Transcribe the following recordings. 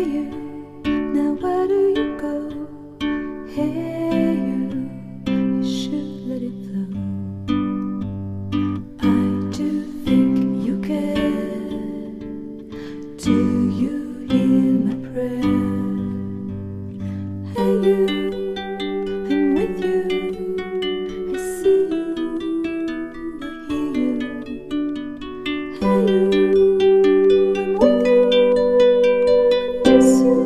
you, now where do you go? Hey you should let it flow. I do think you care. Do you hear my prayer? Hey you, I'm with you. I see you, I hear you. Hey you, I'm with you. I miss you,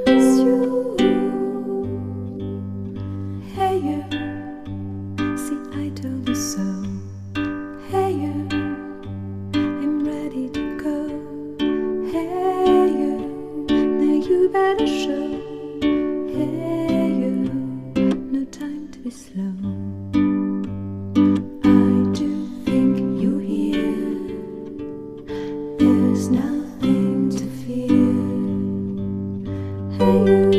I miss you. Hey you, see I told you so. Hey you, I'm ready to go. Hey you, now you better show. Hey you, no time to be slow. I do think you're here. There's nothing to fear. Hey you.